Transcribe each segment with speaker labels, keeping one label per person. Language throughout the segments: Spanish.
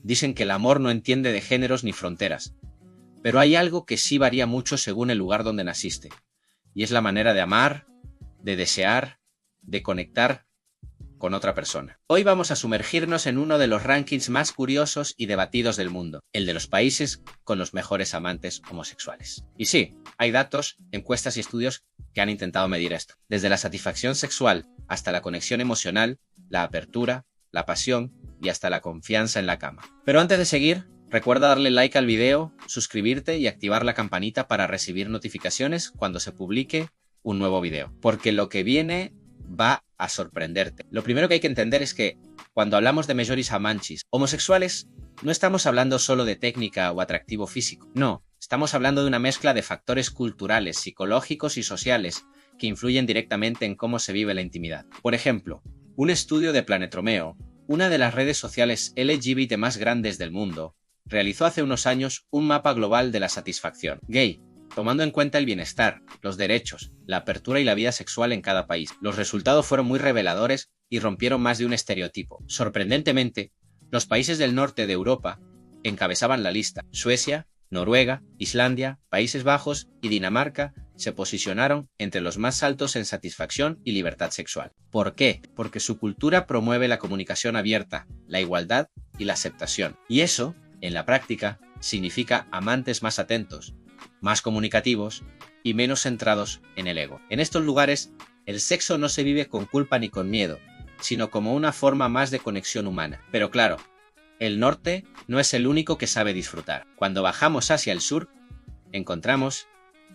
Speaker 1: Dicen que el amor no entiende de géneros ni fronteras, pero hay algo que sí varía mucho según el lugar donde naciste, y es la manera de amar, de desear, de conectar con otra persona. Hoy vamos a sumergirnos en uno de los rankings más curiosos y debatidos del mundo, el de los países con los mejores amantes homosexuales. Y sí, hay datos, encuestas y estudios que han intentado medir esto. Desde la satisfacción sexual hasta la conexión emocional, la apertura, la pasión y hasta la confianza en la cama. Pero antes de seguir, recuerda darle like al video, suscribirte y activar la campanita para recibir notificaciones cuando se publique un nuevo video, porque lo que viene va a sorprenderte. Lo primero que hay que entender es que cuando hablamos de majoris amanchis homosexuales, no estamos hablando solo de técnica o atractivo físico. No, estamos hablando de una mezcla de factores culturales, psicológicos y sociales que influyen directamente en cómo se vive la intimidad. Por ejemplo, un estudio de Planetromeo, una de las redes sociales LGBT más grandes del mundo, realizó hace unos años un mapa global de la satisfacción gay, tomando en cuenta el bienestar, los derechos, la apertura y la vida sexual en cada país. Los resultados fueron muy reveladores y rompieron más de un estereotipo. Sorprendentemente, los países del norte de Europa encabezaban la lista. Suecia, Noruega, Islandia, Países Bajos y Dinamarca se posicionaron entre los más altos en satisfacción y libertad sexual. ¿Por qué? Porque su cultura promueve la comunicación abierta, la igualdad y la aceptación. Y eso, en la práctica, significa amantes más atentos, más comunicativos y menos centrados en el ego. En estos lugares, el sexo no se vive con culpa ni con miedo, sino como una forma más de conexión humana. Pero claro, el norte no es el único que sabe disfrutar. Cuando bajamos hacia el sur, encontramos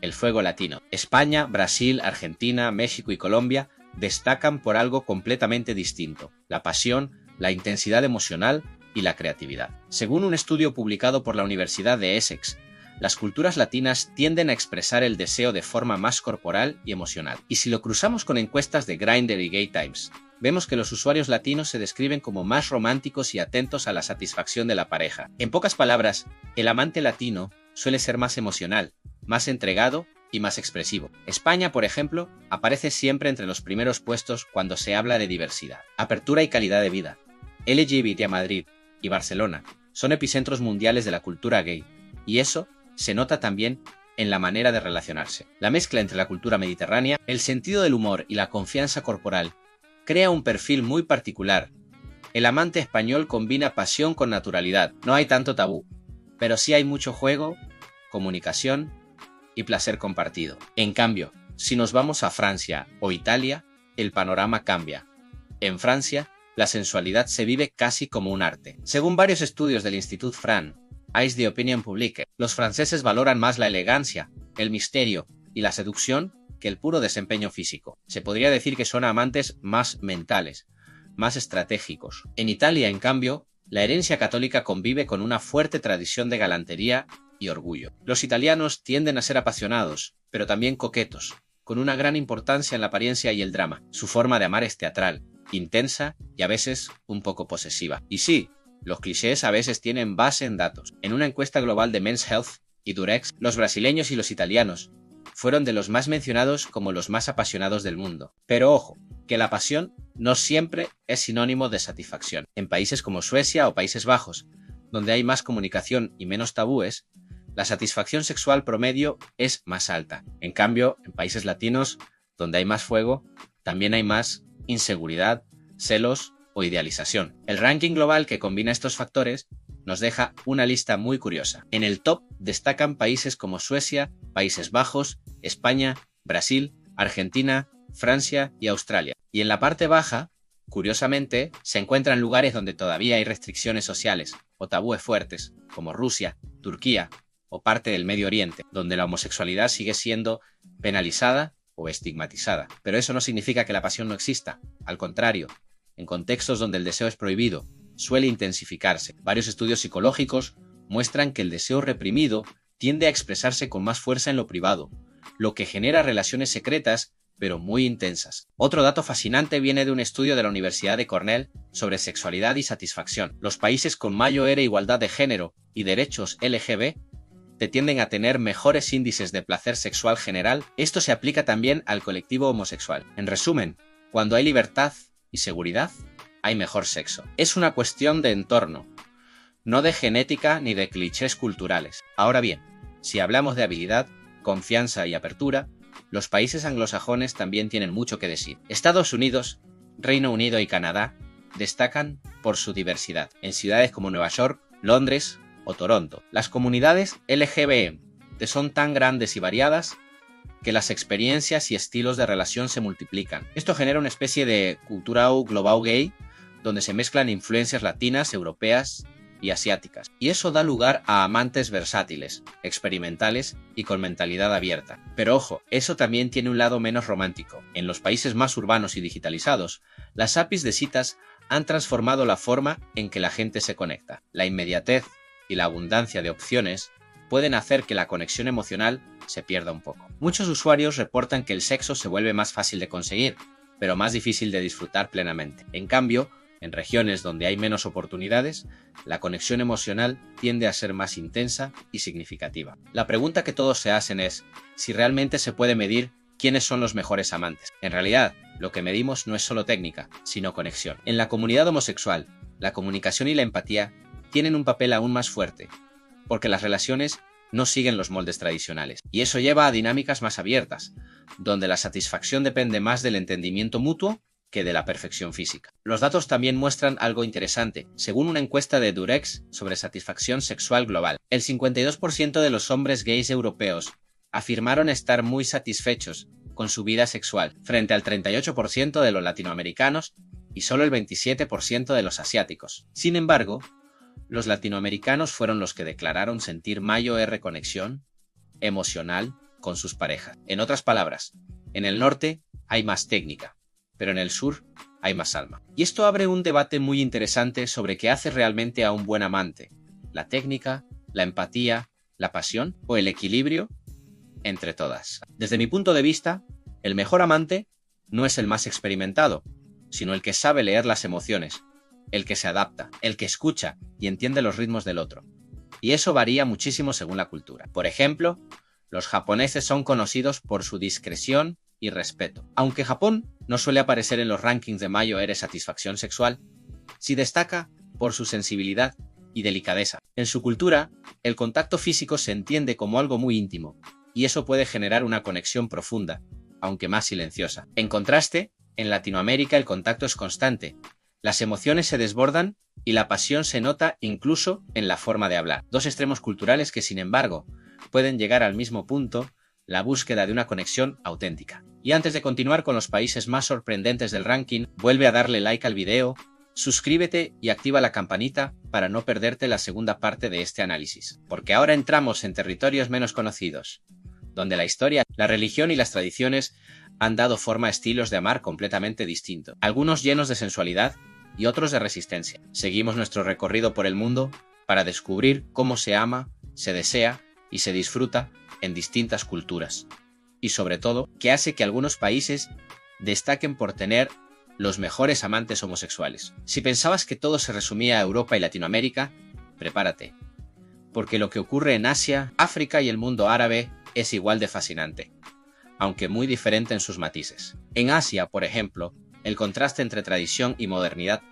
Speaker 1: el fuego latino. España, Brasil, Argentina, México y Colombia destacan por algo completamente distinto: la pasión, la intensidad emocional y la creatividad. Según un estudio publicado por la Universidad de Essex, las culturas latinas tienden a expresar el deseo de forma más corporal y emocional. Y si lo cruzamos con encuestas de Grindr y Gay Times, vemos que los usuarios latinos se describen como más románticos y atentos a la satisfacción de la pareja. En pocas palabras, el amante latino suele ser más emocional, más entregado y más expresivo. España, por ejemplo, aparece siempre entre los primeros puestos cuando se habla de diversidad, apertura y calidad de vida. LGBT a Madrid y Barcelona son epicentros mundiales de la cultura gay, y eso se nota también en la manera de relacionarse. La mezcla entre la cultura mediterránea, el sentido del humor y la confianza corporal crea un perfil muy particular. El amante español combina pasión con naturalidad. No hay tanto tabú, pero sí hay mucho juego, comunicación y placer compartido. En cambio, si nos vamos a Francia o Italia, el panorama cambia. En Francia, la sensualidad se vive casi como un arte. Según varios estudios del Institut Fran, Eyes de Opinion Publique, los franceses valoran más la elegancia, el misterio y la seducción que el puro desempeño físico. Se podría decir que son amantes más mentales, más estratégicos. En Italia, en cambio, la herencia católica convive con una fuerte tradición de galantería y orgullo. Los italianos tienden a ser apasionados, pero también coquetos, con una gran importancia en la apariencia y el drama. Su forma de amar es teatral, intensa y a veces un poco posesiva. Y sí, los clichés a veces tienen base en datos. En una encuesta global de Men's Health y Durex, los brasileños y los italianos fueron de los más mencionados como los más apasionados del mundo. Pero ojo, que la pasión no siempre es sinónimo de satisfacción. En países como Suecia o Países Bajos, donde hay más comunicación y menos tabúes, la satisfacción sexual promedio es más alta. En cambio, en países latinos, donde hay más fuego, también hay más inseguridad, celos o idealización. El ranking global que combina estos factores nos deja una lista muy curiosa. En el top destacan países como Suecia, Países Bajos, España, Brasil, Argentina, Francia y Australia. Y en la parte baja, curiosamente, se encuentran lugares donde todavía hay restricciones sociales o tabúes fuertes, como Rusia, Turquía o parte del Medio Oriente, donde la homosexualidad sigue siendo penalizada o estigmatizada. Pero eso no significa que la pasión no exista. Al contrario, en contextos donde el deseo es prohibido, suele intensificarse. Varios estudios psicológicos muestran que el deseo reprimido tiende a expresarse con más fuerza en lo privado, lo que genera relaciones secretas pero muy intensas. Otro dato fascinante viene de un estudio de la Universidad de Cornell sobre sexualidad y satisfacción. Los países con mayor igualdad de género y derechos LGBT tienden a tener mejores índices de placer sexual general. Esto se aplica también al colectivo homosexual. En resumen, cuando hay libertad y seguridad, hay mejor sexo. Es una cuestión de entorno. no de genética ni de clichés culturales. Ahora bien, si hablamos de habilidad, confianza y apertura, los países anglosajones también tienen mucho que decir. Estados Unidos, Reino Unido y Canadá destacan por su diversidad, en ciudades como Nueva York, Londres o Toronto. Las comunidades LGBT son tan grandes y variadas que las experiencias y estilos de relación se multiplican. Esto genera una especie de cultura global gay, donde se mezclan influencias latinas, europeas y asiáticas. Y eso da lugar a amantes versátiles, experimentales y con mentalidad abierta. Pero ojo, eso también tiene un lado menos romántico. En los países más urbanos y digitalizados, las APIs de citas han transformado la forma en que la gente se conecta. La inmediatez y la abundancia de opciones pueden hacer que la conexión emocional se pierda un poco. Muchos usuarios reportan que el sexo se vuelve más fácil de conseguir, pero más difícil de disfrutar plenamente. En cambio, en regiones donde hay menos oportunidades, la conexión emocional tiende a ser más intensa y significativa. La pregunta que todos se hacen es si realmente se puede medir quiénes son los mejores amantes. En realidad, lo que medimos no es solo técnica, sino conexión. En la comunidad homosexual, la comunicación y la empatía tienen un papel aún más fuerte, porque las relaciones no siguen los moldes tradicionales. Y eso lleva a dinámicas más abiertas, donde la satisfacción depende más del entendimiento mutuo que de la perfección física. Los datos también muestran algo interesante. Según una encuesta de Durex sobre satisfacción sexual global, el 52% de los hombres gays europeos afirmaron estar muy satisfechos con su vida sexual, frente al 38% de los latinoamericanos y solo el 27% de los asiáticos. Sin embargo, los latinoamericanos fueron los que declararon sentir mayor conexión emocional con sus parejas. En otras palabras, en el norte hay más técnica, pero en el sur hay más alma. Y esto abre un debate muy interesante sobre qué hace realmente a un buen amante: la técnica, la empatía, la pasión o el equilibrio entre todas. Desde mi punto de vista, el mejor amante no es el más experimentado, sino el que sabe leer las emociones, el que se adapta, el que escucha y entiende los ritmos del otro. Y eso varía muchísimo según la cultura. Por ejemplo, los japoneses son conocidos por su discreción y respeto. Aunque Japón no suele aparecer en los rankings de mayor satisfacción sexual, sí destaca por su sensibilidad y delicadeza. En su cultura, el contacto físico se entiende como algo muy íntimo, y eso puede generar una conexión profunda, aunque más silenciosa. En contraste, en Latinoamérica el contacto es constante, las emociones se desbordan y la pasión se nota incluso en la forma de hablar. Dos extremos culturales que, sin embargo, pueden llegar al mismo punto: la búsqueda de una conexión auténtica. Y antes de continuar con los países más sorprendentes del ranking, vuelve a darle like al video, suscríbete y activa la campanita para no perderte la segunda parte de este análisis. Porque ahora entramos en territorios menos conocidos, donde la historia, la religión y las tradiciones han dado forma a estilos de amar completamente distintos, algunos llenos de sensualidad y otros de resistencia. Seguimos nuestro recorrido por el mundo para descubrir cómo se ama, se desea y se disfruta en distintas culturas. Y sobre todo, qué hace que algunos países destaquen por tener los mejores amantes homosexuales. Si pensabas que todo se resumía a Europa y Latinoamérica, prepárate, porque lo que ocurre en Asia, África y el mundo árabe es igual de fascinante, aunque muy diferente en sus matices. En Asia, por ejemplo, el contraste entre tradición y modernidad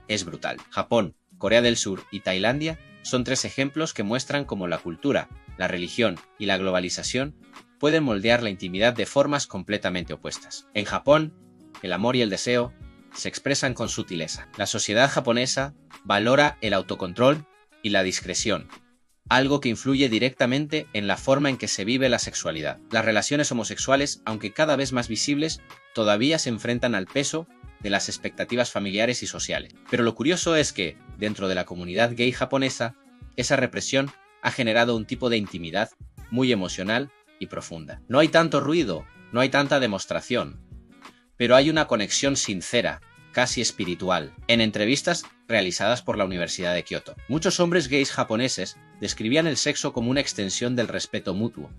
Speaker 1: es brutal. Japón, Corea del Sur y Tailandia son tres ejemplos que muestran cómo la cultura, la religión y la globalización pueden moldear la intimidad de formas completamente opuestas. En Japón, el amor y el deseo se expresan con sutileza. La sociedad japonesa valora el autocontrol y la discreción, algo que influye directamente en la forma en que se vive la sexualidad. Las relaciones homosexuales, aunque cada vez más visibles, todavía se enfrentan al peso de las expectativas familiares y sociales. Pero lo curioso es que, dentro de la comunidad gay japonesa, esa represión ha generado un tipo de intimidad muy emocional y profunda. No hay tanto ruido, no hay tanta demostración, pero hay una conexión sincera, casi espiritual. En entrevistas realizadas por la Universidad de Kioto, muchos hombres gays japoneses describían el sexo como una extensión del respeto mutuo,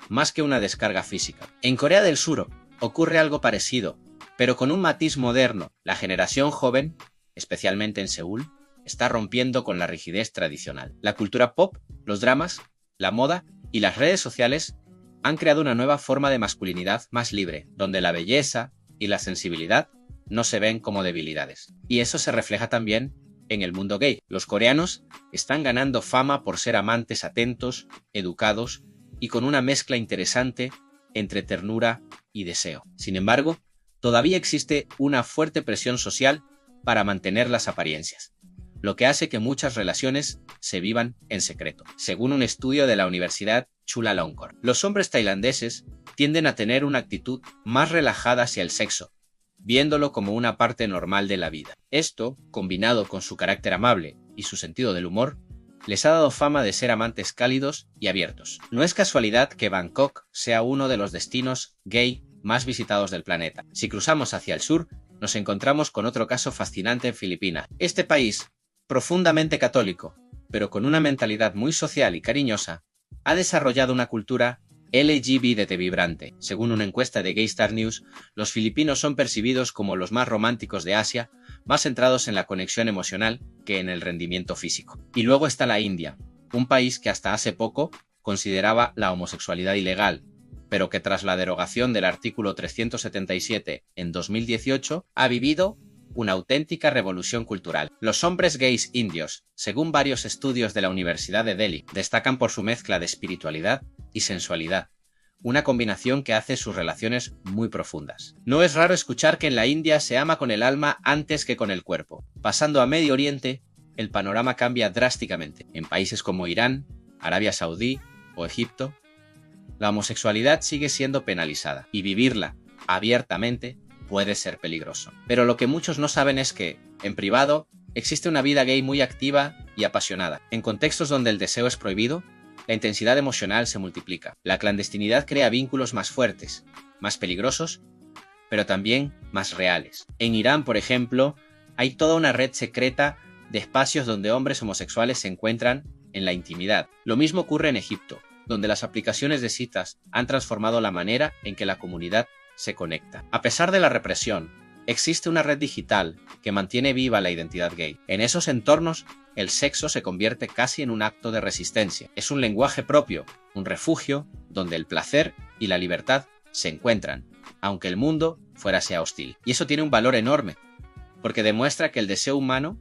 Speaker 1: más que una descarga física. En Corea del Sur ocurre algo parecido, pero con un matiz moderno. La generación joven, especialmente en Seúl, está rompiendo con la rigidez tradicional. La cultura pop, los dramas, la moda y las redes sociales han creado una nueva forma de masculinidad más libre, donde la belleza y la sensibilidad no se ven como debilidades. Y eso se refleja también en el mundo gay. Los coreanos están ganando fama por ser amantes atentos, educados y con una mezcla interesante entre ternura y deseo. Sin embargo, todavía existe una fuerte presión social para mantener las apariencias, lo que hace que muchas relaciones se vivan en secreto. Según un estudio de la Universidad Chulalongkorn, los hombres tailandeses tienden a tener una actitud más relajada hacia el sexo, viéndolo como una parte normal de la vida. Esto, combinado con su carácter amable y su sentido del humor, les ha dado fama de ser amantes cálidos y abiertos. No es casualidad que Bangkok sea uno de los destinos gay más visitados del planeta. Si cruzamos hacia el sur, nos encontramos con otro caso fascinante en Filipinas. Este país, profundamente católico, pero con una mentalidad muy social y cariñosa, ha desarrollado una cultura LGBT vibrante. Según una encuesta de Gaystar News, los filipinos son percibidos como los más románticos de Asia, más centrados en la conexión emocional que en el rendimiento físico. Y luego está la India, un país que hasta hace poco consideraba la homosexualidad ilegal, pero que tras la derogación del artículo 377 en 2018 ha vivido una auténtica revolución cultural. Los hombres gays indios, según varios estudios de la Universidad de Delhi, destacan por su mezcla de espiritualidad y sensualidad, una combinación que hace sus relaciones muy profundas. No es raro escuchar que en la India se ama con el alma antes que con el cuerpo. Pasando a Medio Oriente, el panorama cambia drásticamente. En países como Irán, Arabia Saudí o Egipto, la homosexualidad sigue siendo penalizada y vivirla abiertamente puede ser peligroso. Pero lo que muchos no saben es que, en privado, existe una vida gay muy activa y apasionada. En contextos donde el deseo es prohibido, la intensidad emocional se multiplica. La clandestinidad crea vínculos más fuertes, más peligrosos, pero también más reales. En Irán, por ejemplo, hay toda una red secreta de espacios donde hombres homosexuales se encuentran en la intimidad. Lo mismo ocurre en Egipto, donde las aplicaciones de citas han transformado la manera en que la comunidad se conecta. A pesar de la represión, existe una red digital que mantiene viva la identidad gay. En esos entornos, el sexo se convierte casi en un acto de resistencia. Es un lenguaje propio, un refugio donde el placer y la libertad se encuentran, aunque el mundo fuera sea hostil. Y eso tiene un valor enorme, porque demuestra que el deseo humano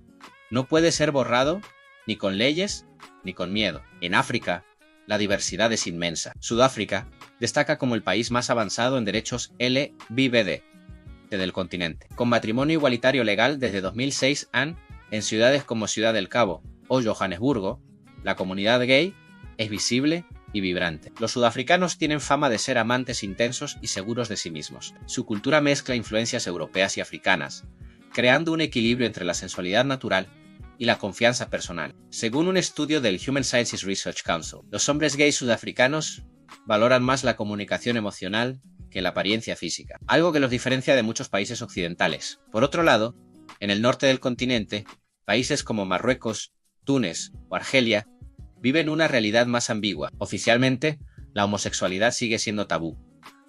Speaker 1: no puede ser borrado ni con leyes ni con miedo. En África, la diversidad es inmensa. Sudáfrica destaca como el país más avanzado en derechos LGBT del continente. Con matrimonio igualitario legal desde 2006 en ciudades como Ciudad del Cabo o Johannesburgo, la comunidad gay es visible y vibrante. Los sudafricanos tienen fama de ser amantes intensos y seguros de sí mismos. Su cultura mezcla influencias europeas y africanas, creando un equilibrio entre la sensualidad natural y la confianza personal. Según un estudio del Human Sciences Research Council, los hombres gays sudafricanos valoran más la comunicación emocional que la apariencia física, algo que los diferencia de muchos países occidentales. Por otro lado, en el norte del continente, países como Marruecos, Túnez o Argelia viven una realidad más ambigua. Oficialmente, la homosexualidad sigue siendo tabú,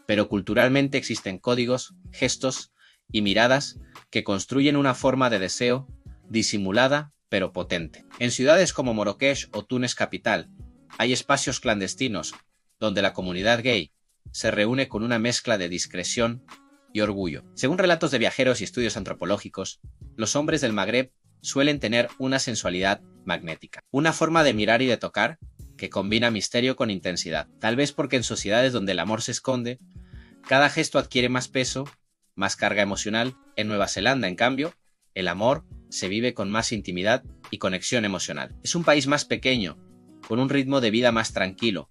Speaker 1: pero culturalmente existen códigos, gestos y miradas que construyen una forma de deseo disimulada pero potente. En ciudades como Marrakech o Túnez capital, hay espacios clandestinos donde la comunidad gay se reúne con una mezcla de discreción y orgullo. Según relatos de viajeros y estudios antropológicos, los hombres del Magreb suelen tener una sensualidad magnética, una forma de mirar y de tocar que combina misterio con intensidad. Tal vez porque en sociedades donde el amor se esconde, cada gesto adquiere más peso, más carga emocional. En Nueva Zelanda, en cambio, el amor se vive con más intimidad y conexión emocional. Es un país más pequeño, con un ritmo de vida más tranquilo,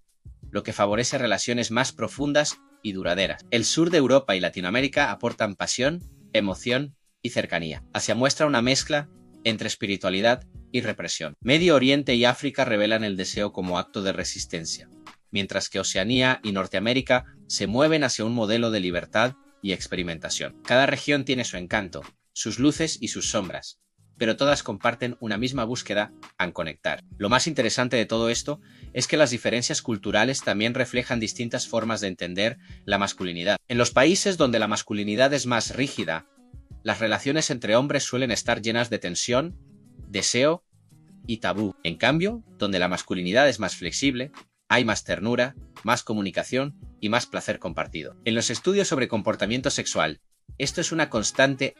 Speaker 1: lo que favorece relaciones más profundas y duraderas. El sur de Europa y Latinoamérica aportan pasión, emoción y cercanía. Asia muestra una mezcla entre espiritualidad y represión. Medio Oriente y África revelan el deseo como acto de resistencia, mientras que Oceanía y Norteamérica se mueven hacia un modelo de libertad y experimentación. Cada región tiene su encanto, sus luces y sus sombras, pero todas comparten una misma búsqueda en conectar. Lo más interesante de todo esto es que las diferencias culturales también reflejan distintas formas de entender la masculinidad. En los países donde la masculinidad es más rígida, las relaciones entre hombres suelen estar llenas de tensión, deseo y tabú. En cambio, donde la masculinidad es más flexible, hay más ternura, más comunicación y más placer compartido. En los estudios sobre comportamiento sexual, esto es una constante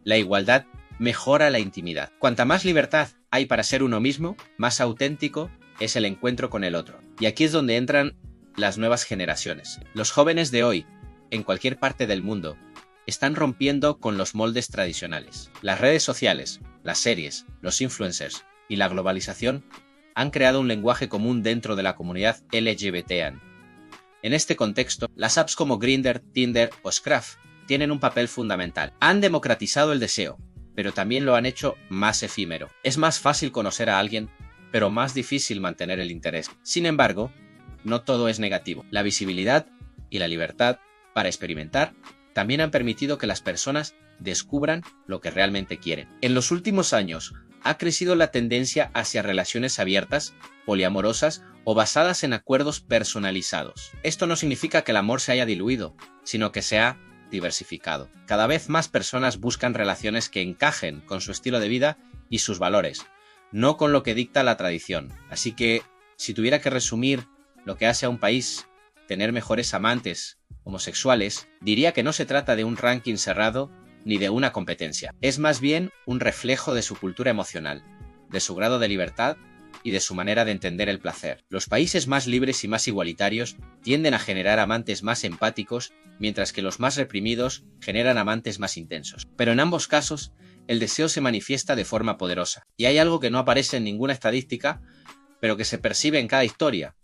Speaker 1: la igualdad mejora la intimidad. Cuanta más libertad hay para ser uno mismo, más auténtico es el encuentro con el otro. Y aquí es donde entran las nuevas generaciones. Los jóvenes de hoy, en cualquier parte del mundo, están rompiendo con los moldes tradicionales. Las redes sociales, las series, los influencers y la globalización han creado un lenguaje común dentro de la comunidad LGBTan. En este contexto, las apps como Grindr, Tinder o Scruff tienen un papel fundamental. Han democratizado el deseo, pero también lo han hecho más efímero. Es más fácil conocer a alguien, pero más difícil mantener el interés. Sin embargo, no todo es negativo. La visibilidad y la libertad para experimentar también han permitido que las personas descubran lo que realmente quieren. En los últimos años, ha crecido la tendencia hacia relaciones abiertas, poliamorosas o basadas en acuerdos personalizados. Esto no significa que el amor se haya diluido, sino que se ha diversificado. Cada vez más personas buscan relaciones que encajen con su estilo de vida y sus valores, no con lo que dicta la tradición. Así que, si tuviera que resumir lo que hace a un país tener mejores amantes homosexuales, diría que no se trata de un ranking cerrado ni de una competencia. Es más bien un reflejo de su cultura emocional, de su grado de libertad y de su manera de entender el placer. Los países más libres y más igualitarios tienden a generar amantes más empáticos, mientras que los más reprimidos generan amantes más intensos. Pero en ambos casos, el deseo se manifiesta de forma poderosa. Y hay algo que no aparece en ninguna estadística, pero que se percibe en cada historia,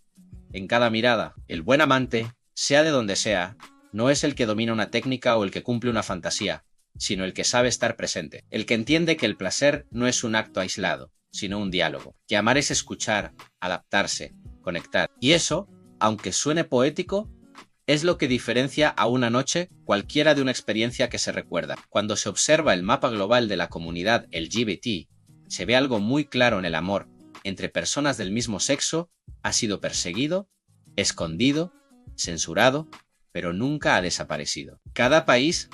Speaker 1: en cada mirada. El buen amante, sea de donde sea, no es el que domina una técnica o el que cumple una fantasía, sino el que sabe estar presente, el que entiende que el placer no es un acto aislado, sino un diálogo, que amar es escuchar, adaptarse, conectar. Y eso, aunque suene poético, es lo que diferencia a una noche cualquiera de una experiencia que se recuerda. Cuando se observa el mapa global de la comunidad LGBT, se ve algo muy claro en el amor entre personas del mismo sexo. Ha sido perseguido, escondido, censurado, pero nunca ha desaparecido. Cada país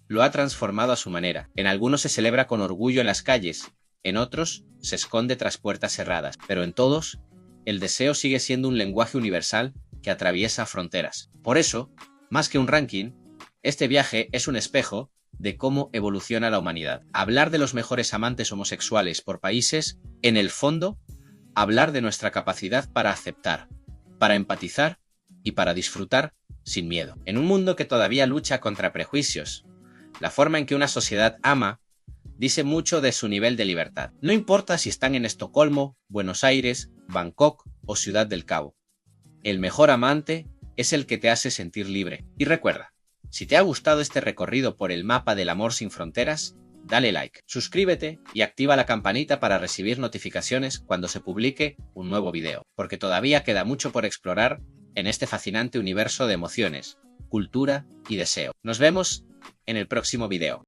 Speaker 1: lo ha transformado a su manera. En algunos se celebra con orgullo en las calles, en otros se esconde tras puertas cerradas, pero en todos, el deseo sigue siendo un lenguaje universal que atraviesa fronteras. Por eso, más que un ranking, este viaje es un espejo de cómo evoluciona la humanidad. Hablar de los mejores amantes homosexuales por países, en el fondo, hablar de nuestra capacidad para aceptar, para empatizar y para disfrutar sin miedo. En un mundo que todavía lucha contra prejuicios, la forma en que una sociedad ama dice mucho de su nivel de libertad. No importa si están en Estocolmo, Buenos Aires, Bangkok o Ciudad del Cabo. El mejor amante es el que te hace sentir libre. Y recuerda, si te ha gustado este recorrido por el mapa del amor sin fronteras, dale like, suscríbete y activa la campanita para recibir notificaciones cuando se publique un nuevo video, porque todavía queda mucho por explorar en este fascinante universo de emociones, cultura y deseo. Nos vemos en el próximo video.